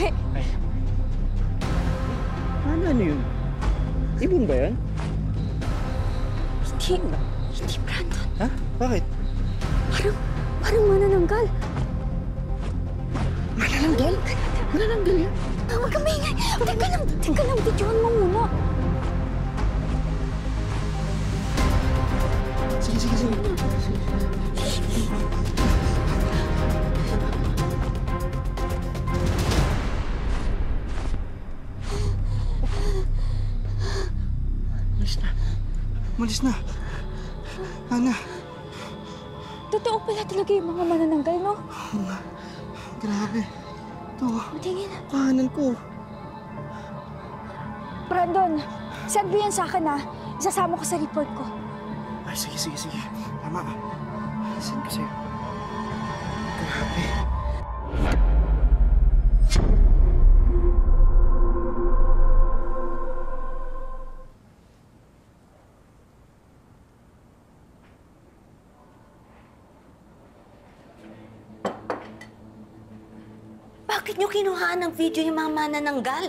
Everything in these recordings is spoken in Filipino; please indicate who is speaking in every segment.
Speaker 1: Uy!
Speaker 2: Ay. Ano yun? Ibon ba yan?
Speaker 1: Hindi, Brandon.
Speaker 2: Ha? Bakit?
Speaker 1: Parang manananggal.
Speaker 2: Manananggal? Manananggal yan?
Speaker 1: Huwag kang maingay. Teka lang, videoan mo muna.
Speaker 2: Sige. Malis na. Ana.
Speaker 1: Totoo pala talaga yung mga manananggal, no?
Speaker 2: Grabe. Ito.
Speaker 1: Matingin.
Speaker 2: Kahanan ko.
Speaker 1: Brandon, send mo yan sa akin, ha? Isasama ko sa report ko.
Speaker 2: Ay, sige. Tama. Send ko sa'yo. Grabe.
Speaker 3: Bakit niyo kinuhaan ng video yung mga manananggal?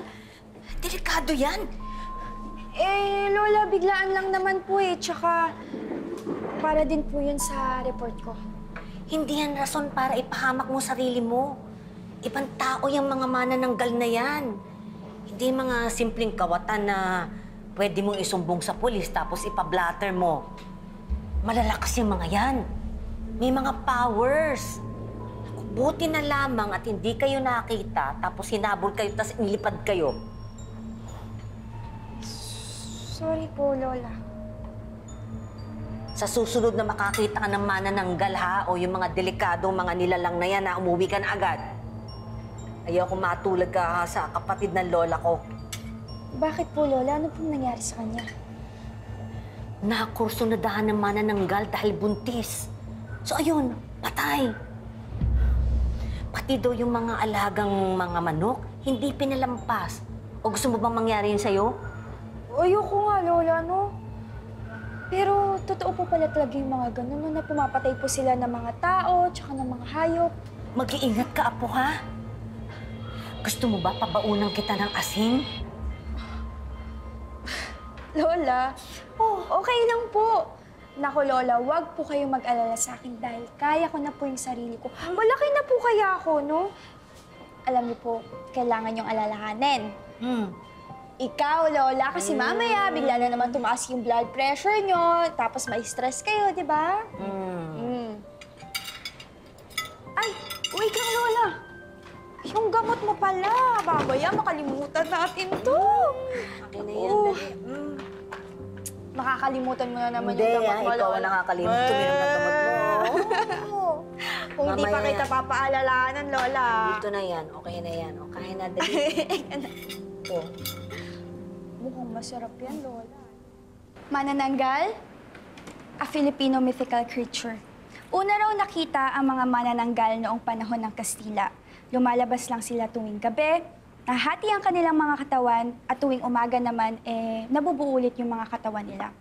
Speaker 3: Delikado yan.
Speaker 1: Lola, biglaan lang naman po eh. Tsaka, para din po yun sa report ko.
Speaker 3: Hindi yan rason para ipahamak mo sarili mo. Ibang tao yung mga manananggal na yan. Hindi mga simpleng kawatan na pwede mong isumbong sa pulis tapos ipablatter mo. Malalakas yung mga yan. May mga powers. Buti na lamang at hindi kayo nakita, tapos hinabol kayo, tapos inilipad kayo.
Speaker 1: Sorry po, Lola.
Speaker 3: Sa susunod na makakita ka ng manananggal, ha? O yung mga delikadong mga nilalang na yan, na umuwi ka na agad. Ayaw ko matulad ka ha, sa kapatid ng lola ko.
Speaker 1: Bakit po, Lola? Ano pong nangyari sa kanya?
Speaker 3: Nakakurso na dahan ng manananggal dahil buntis. So ayun, patay. Pati daw yung mga alagang mga manok, hindi pinalampas. O gusto mo bang mangyari yun sa'yo?
Speaker 1: Ayoko nga, Lola, no? Pero totoo po pala talaga yung mga ganun, no? Na pumapatay po sila ng mga tao, tsaka ng mga hayop.
Speaker 3: Mag-iingat ka, Apo, ha? Gusto mo ba pabaunan kita ng asin?
Speaker 1: Lola, okay lang po. Naku, Lola, wag po kayong mag-alala sa akin dahil kaya ko na po yung sarili ko. Malaki na po kaya ako, no? Alam niyo po, kailangan yung alalahanin. Ikaw, Lola, kasi mamaya bigla na naman tumaas yung blood pressure nyo, tapos ma-stress kayo, di ba? Ay, wait lang, Lola. Yung gamot mo pala. Babaya, makalimutan natin to.
Speaker 3: Okay na yan, dali.
Speaker 1: Makakalimutan mo na naman
Speaker 3: Hindi,
Speaker 1: yung gamot mo,
Speaker 3: ikaw ang
Speaker 1: Lola.
Speaker 3: nakakalimot. Tuminom ng gamot mo.
Speaker 1: Kung hindi pa
Speaker 3: Mamaya
Speaker 1: kita
Speaker 3: yan.
Speaker 1: papaalalahanan, Lola.
Speaker 3: Dito na yan. Okay na yan. Okay na, dali. Ito.
Speaker 1: Mukhang masarap yan, Lola. Manananggal? A Filipino mythical creature. Una raw nakita ang mga manananggal noong panahon ng Kastila. Lumalabas lang sila tuwing gabi, nahati ang kanilang mga katawan, at tuwing umaga naman, nabubuo ulit yung mga katawan nila.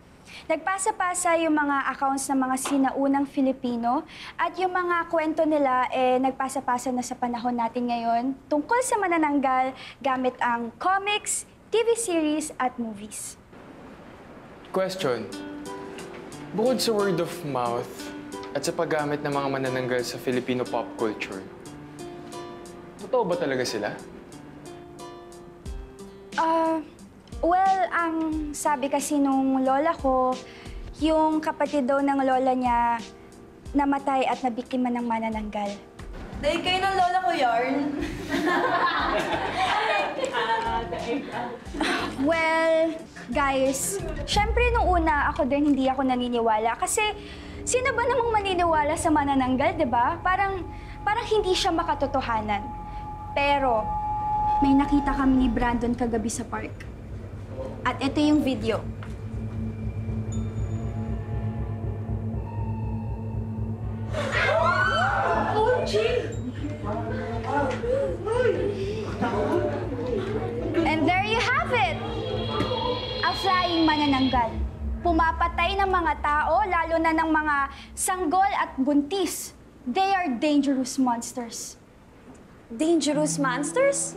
Speaker 1: Nagpasa-pasa yung mga accounts ng mga sinaunang Filipino at yung mga kwento nila nagpasa-pasa na sa panahon natin ngayon tungkol sa manananggal gamit ang comics, TV series at movies.
Speaker 4: Question. Bukod sa word of mouth at sa paggamit ng mga manananggal sa Filipino pop culture, totoo ba talaga sila?
Speaker 1: Well, ang sabi kasi nung lola ko, yung kapatid daw ng lola niya namatay at nabiktima ng manananggal.
Speaker 5: Dahil kayo ng lola ko, Yarn.
Speaker 1: Well, guys, syempre nung una ako din hindi ako naniniwala kasi sino ba namang maniniwala sa manananggal, 'di ba? Parang hindi siya makatotohanan. Pero may nakita kami ni Brandon kagabi sa park. At ito yung video. And there you have it! A flying manananggal. Pumapatay ng mga tao, lalo na ng mga sanggol at buntis. They are dangerous monsters.
Speaker 5: Dangerous monsters?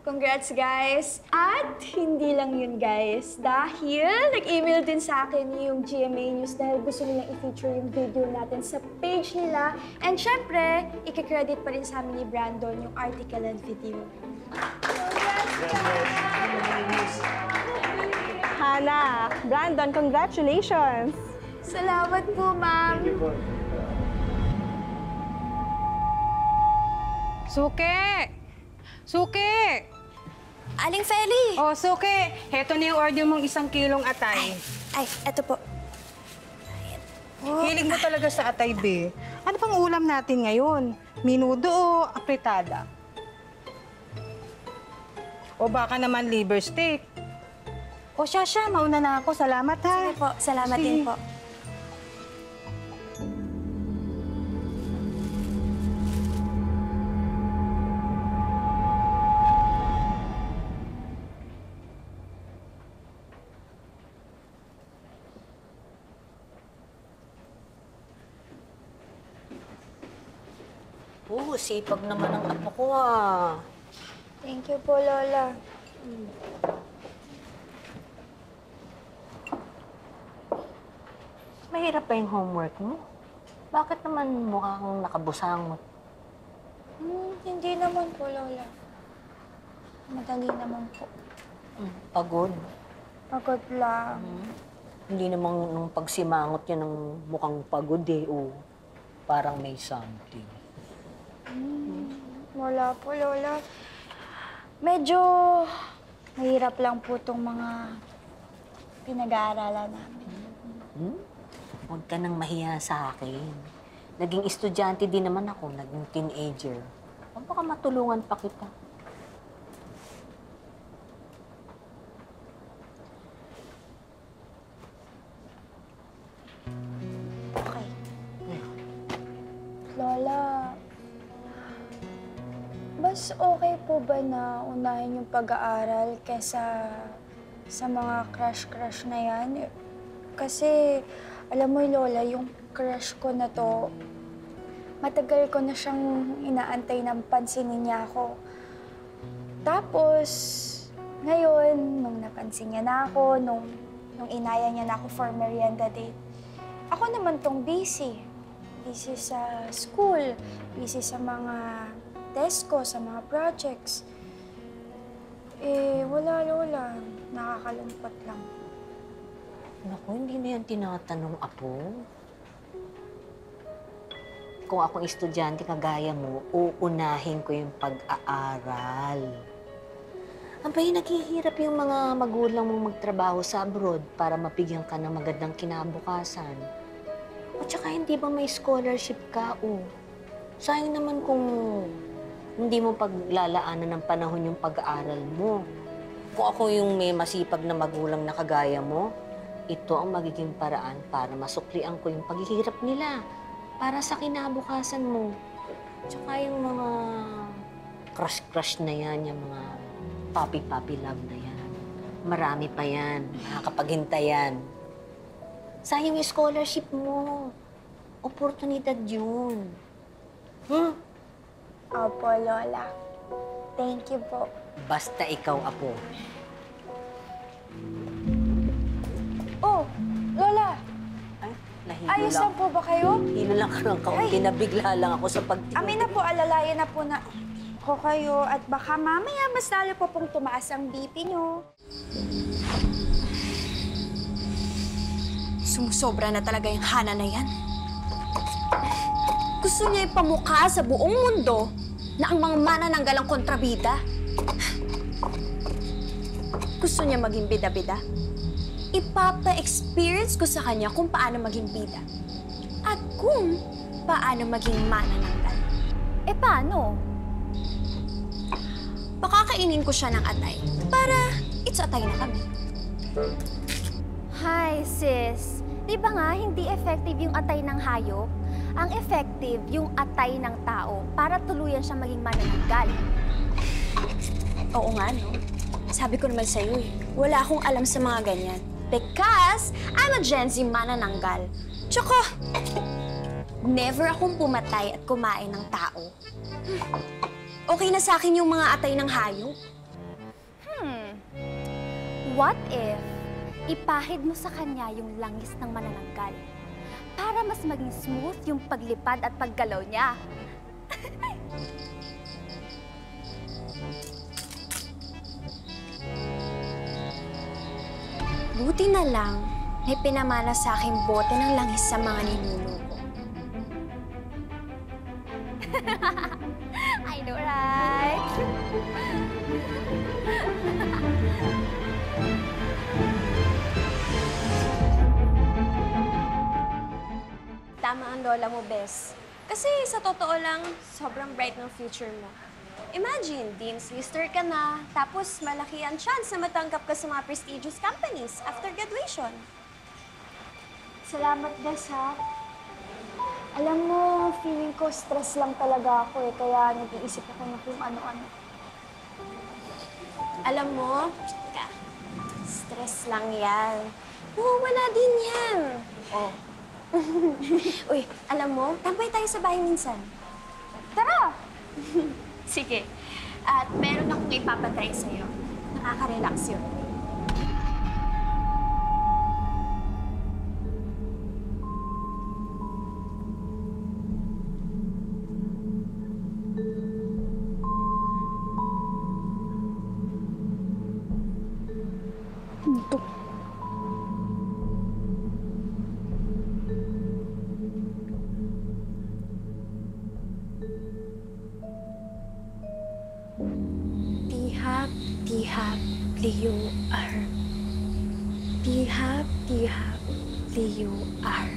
Speaker 1: Congrats, guys! At hindi lang yun, guys. Dahil nag-email din sa akin yung GMA News dahil gusto nilang i-feature yung video natin sa page nila. And syempre, i-credit pa rin sa amin ni Brandon yung article and video.
Speaker 5: Hana, Brandon, congratulations!
Speaker 1: Salamat po, ma'am!
Speaker 6: Suke! Suke!
Speaker 7: Aling Feli!
Speaker 6: Oh, Suke! Heto na yung order mong 1 kilong atay.
Speaker 7: Ay, eto po.
Speaker 6: Hilig mo talaga sa atay, be. Ano pang ulam natin ngayon? Minudo o apritada? O baka naman liver steak? O siya, mauna na ako. Salamat, ha?
Speaker 7: Sige po, salamat
Speaker 6: Sige.
Speaker 7: din po.
Speaker 3: Sipag naman ang apo ko, ah.
Speaker 1: Thank you po, Lola.
Speaker 3: Mahirap pa yung homework mo? Bakit naman mukha kang nakabusang mo?
Speaker 1: Hindi naman po, Lola. Madali naman po.
Speaker 3: Pagod.
Speaker 1: Pagod lang.
Speaker 3: Hindi naman nung pagsimangot niya ng mukhang pagod eh, o parang may something.
Speaker 1: Wala po, Lola. Medyo mahirap lang po itong mga pinag-aaralan namin.
Speaker 3: Huwag ka nang mahiya sa akin. Naging estudyante din naman ako, naging teenager. Baka matulungan pa kita.
Speaker 1: Okay. Lola, mas okay po ba na unahin yung pag-aaral kesa sa mga crush-crush na yan? Kasi, alam mo, Lola, yung crush ko na to, matagal ko na siyang inaantay na pansinin niya ako. Tapos, ngayon, nung napansin niya na ako, nung inaya niya na ako for merienda date, ako naman tong busy. Busy sa school, busy sa mga test ko, sa mga projects. Wala, Lola. Nakakalungkot lang.
Speaker 3: Naku, hindi na yan tinatanong, apo. Kung akong estudyante kagaya mo, uunahin ko yung pag-aaral. Abay, naghihirap yung mga magulang mong magtrabaho sa abroad para mapigyan ka ng magandang kinabukasan. At saka hindi ba may scholarship ka, o? Sayang naman kung hindi mo paglalaanan ng panahon yung pag-aaral mo. Kung ako yung may masipag na magulang na kagaya mo, ito ang magiging paraan para masuklian ko yung paghihirap nila para sa kinabukasan mo. Tsaka yung mga crush-crush na yan, yung mga puppy-puppy love na yan. Marami pa yan, nakakapaghintayan. Sayang yung scholarship mo. Oportunidad yun.
Speaker 1: Opo, Lola. Thank you po.
Speaker 3: Basta ikaw, apo.
Speaker 1: Oh, Lola!
Speaker 3: Ay, nahilo
Speaker 1: Ayos
Speaker 3: lang.
Speaker 1: lang po ba kayo?
Speaker 3: Hilo lang ka ng kaunti, nabigla lang ako sa pagtingin.
Speaker 1: Amin na po, alalayan na po na ko kayo at baka mamaya mas lalo po pong tumaas ang BP nyo.
Speaker 7: Sumusobra na talaga yung Hana na yan. Gusto niya ipamukha sa buong mundo na ang mga manananggal ang kontrabida. Gusto niya maging bida-bida. Ipapa-experience ko sa kanya kung paano maging bida. At kung paano maging manananggal.
Speaker 8: Eh, paano?
Speaker 7: Pakakainin ko siya ng atay para it's atay na kami.
Speaker 8: Hi, sis. Di ba nga hindi effective yung atay ng hayop? Ang effective yung atay ng tao para tuluyan siya maging manananggal.
Speaker 7: Oo nga, no? Sabi ko naman sa'yo eh, wala akong alam sa mga ganyan. Because I'm a Gen Z manananggal. Tsaka, never akong pumatay at kumain ng tao. Okay na sa akin yung mga atay ng hayop.
Speaker 8: What if ipahid mo sa kanya yung langis ng manananggal para mas maging smooth yung paglipad at paggalaw niya? Buti na lang, may pinamana sa aking bote ng langis sa mga ninuno ko. I know, right?
Speaker 7: Tama ang lola mo, Bes. Kasi sa totoo lang, sobrang bright ng future mo. Imagine, Dean's Lister ka na, tapos malaki ang chance na matanggap ka sa mga prestigious companies after graduation.
Speaker 1: Salamat, Des, ha? Alam mo, feeling ko stress lang talaga ako eh, kaya nag-iisip ako ng kung ano-ano.
Speaker 7: Alam mo, stress lang yan. Wala din yan. Oh. Uy, alam mo, tambay tayo sa bahay minsan.
Speaker 1: Tara!
Speaker 7: Sige. At meron akong ipapatry sa'yo. Nakaka-relax yun. Tihap, tihap, liu-ar. Tihap, tihap, liu-ar.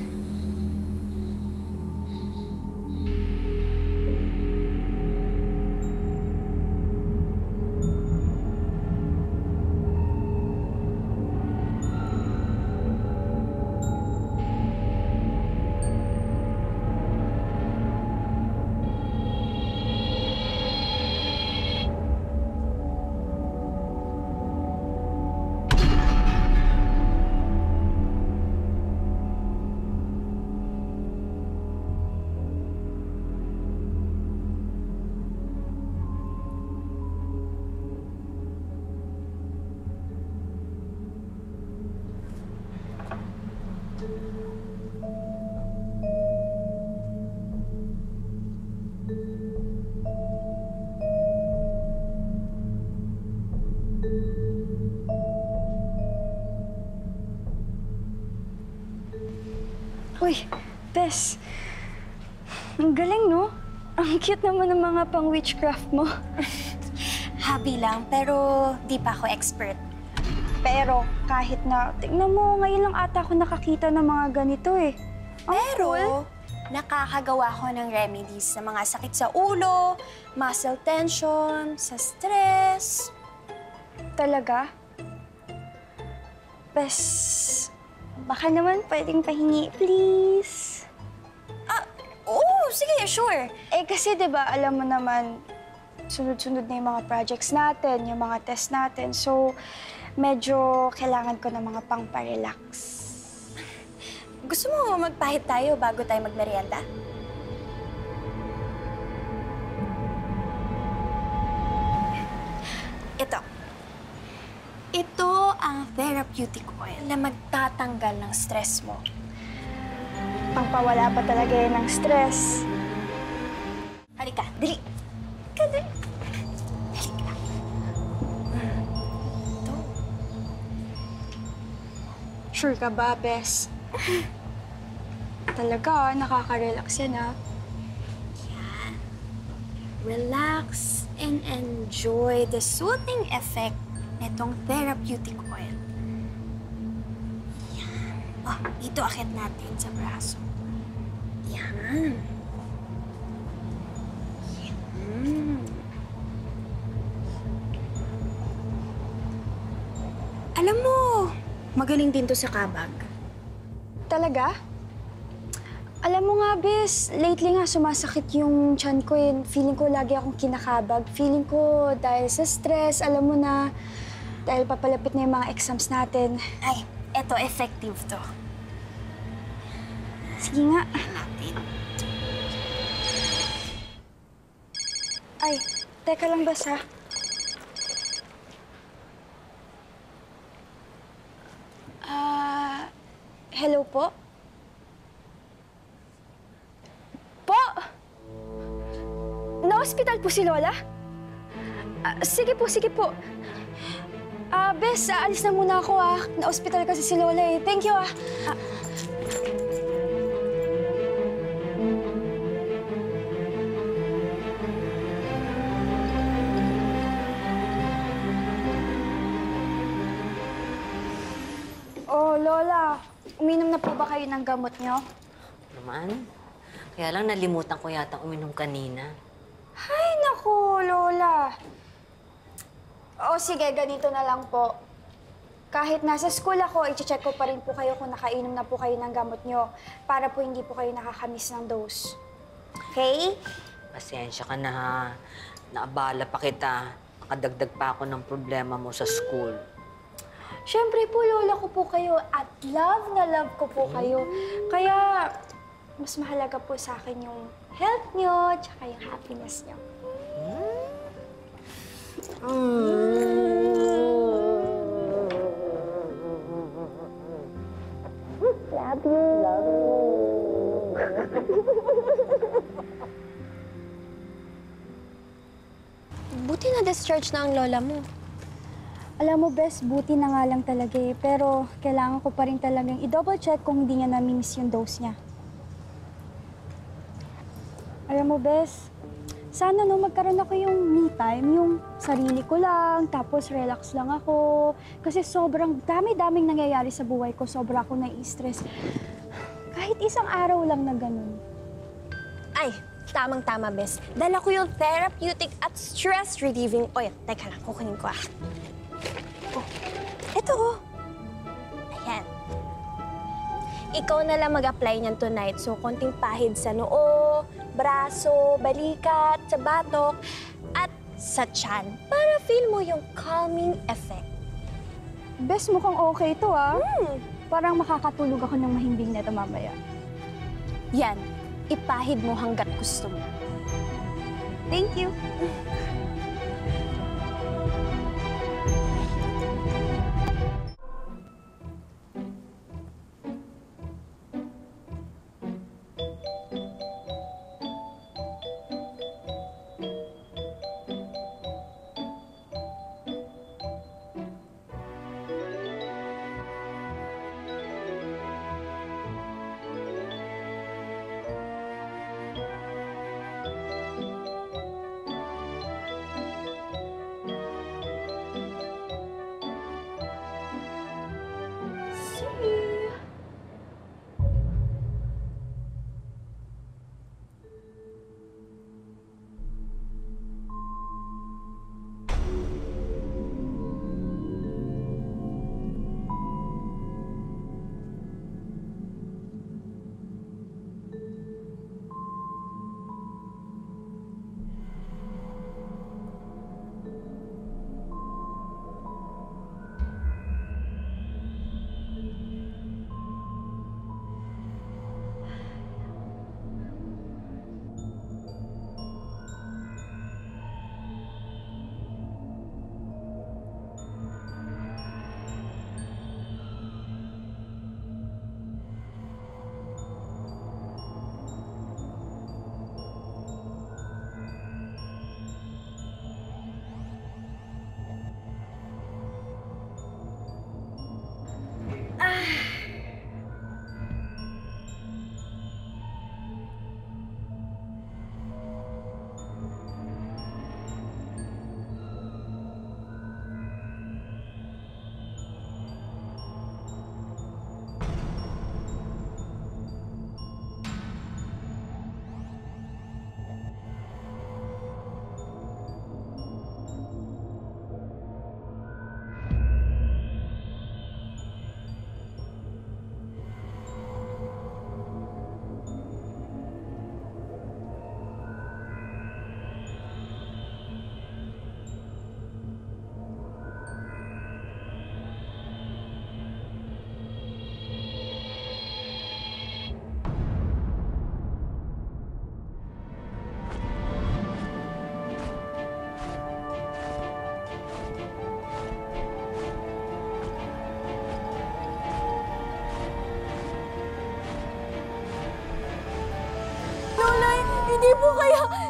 Speaker 1: Uy, Bes. Ang galing, no? Ang cute naman ng mga pang-witchcraft mo.
Speaker 7: Hobby lang, pero di pa ako expert.
Speaker 1: Pero kahit na, tignan mo, ngayon lang ata ako nakakita ng mga ganito eh. Ang
Speaker 7: Pero,
Speaker 1: cool.
Speaker 7: nakakagawa ko ng remedies sa mga sakit sa ulo, muscle tension, sa stress.
Speaker 1: Talaga? Bes, baka naman pwedeng pahingi, please.
Speaker 7: Oo, sige, sure.
Speaker 1: Eh kasi 'di ba alam mo naman, sunod-sunod na yung mga projects natin, yung mga test natin. So, medyo kailangan ko ng mga pang-parelax.
Speaker 7: Gusto mo magpahit tayo bago tayo magmerienda? Ito. Ito ang therapeutic oil na magtatanggal ng stress mo.
Speaker 1: Pangpawala pa talaga yan ng stress.
Speaker 7: Halika, dali. Halika, dali. Halika. Ito.
Speaker 1: Sure ka ba, Bes? Talaga, nakaka-relax yan, ha?
Speaker 7: Yan. Relax and enjoy the soothing effect nitong therapeutic oil. Yan. Oh, dito akit natin sa braso. Yan. Yan. Alam mo, magaling din to sa kabag.
Speaker 1: Talaga? Alam mo nga, Bes, lately nga sumasakit yung tiyan ko eh. Feeling ko lagi akong kinakabag. Feeling ko dahil sa stress, alam mo na, dahil papalapit na yung mga exams natin.
Speaker 7: Ay, eto, effective to.
Speaker 1: Sige nga.
Speaker 7: Natin.
Speaker 1: Ay, teka lang, Bes, ha? Hello po? Po! Na-hospital po si Lola? Sige po, sige po. Bes, aalis na muna ako Na-hospital kasi si Lola eh. Thank you Oh, Lola. Uminom na po ba kayo ng gamot niyo?
Speaker 3: Naman? Kaya lang nalimutan ko yata uminom kanina.
Speaker 1: Ay, naku, Lola. O sige, ganito na lang po. Kahit nasa school ako, i-check ko pa rin po kayo kung nakainom na po kayo ng gamot nyo para po hindi po kayo nakakamiss ng dose. Okay?
Speaker 3: Pasensya ka na ha. Naabala pa kita. Nakadagdag pa ako ng problema mo sa school.
Speaker 1: Siyempre po, Lola ko po kayo at love na love ko po kayo. Kaya, mas mahalaga po sa akin yung health nyo tsaka yung happiness nyo.
Speaker 8: Love you. Love you.
Speaker 7: Buti na-discharge na ang lola mo.
Speaker 1: Alam mo, Bes, buti na nga lang talaga eh. Pero kailangan ko pa rin talagang i-double check kung hindi niya nami-miss yung dose niya. Alam mo, Bes, sana no magkaroon ako yung me time, yung sarili ko lang, tapos relax lang ako. Kasi sobrang dami-daming nangyayari sa buhay ko, sobra ako nai-stress. Kahit isang araw lang na ganun.
Speaker 7: Ay, tamang-tama, Bes. Dala ko yung therapeutic at stress-relieving oil. Teka lang, kukunin ko Oh, eto Ayan. Ikaw na lang mag-apply niyan tonight. So, konting pahid sa noo, braso, balikat, sa batok, at sa tiyan para feel mo yung calming effect.
Speaker 1: Bes, mukhang okay ito Parang makakatulog ako ng mahimbing neto mamaya.
Speaker 7: Yan. Ipahid mo hanggat gusto mo.
Speaker 1: Thank you.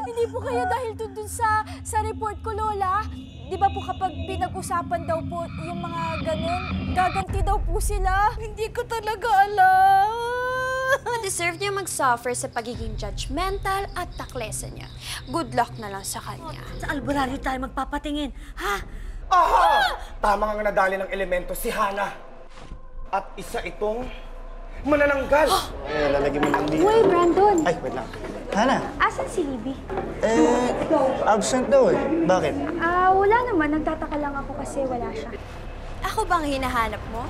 Speaker 9: Hindi po kaya dahil dun sa report ko, Lola? Di ba po kapag pinag-usapan daw po yung mga ganun, gaganti daw po sila? Hindi ko talaga alam.
Speaker 7: Deserve niya mag-suffer sa pagiging judgmental at taklesa niya. Good luck na lang sa kanya.
Speaker 3: Sa albularyo tayo magpapatingin, ha?
Speaker 10: Aha! Tama nga nadali ng elemento si Hana. At isa itong manananggal.
Speaker 2: Lalagyan mo lang dito.
Speaker 1: Uy, Brandon!
Speaker 2: Ay, wait lang. Hana,
Speaker 1: Asan si Libby?
Speaker 2: absent daw eh. Bakit?
Speaker 1: Wala naman. Nagtataka lang ako kasi wala siya.
Speaker 7: Ako bang hinahanap mo?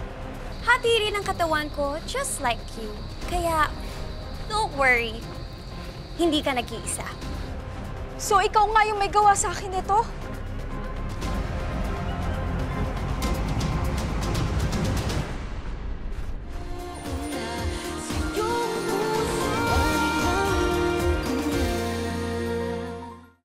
Speaker 7: Hati rin ang katawan ko, just like you. Kaya, don't worry. Hindi ka nag-iisa.
Speaker 9: So, ikaw nga yung may gawa sa akin nito?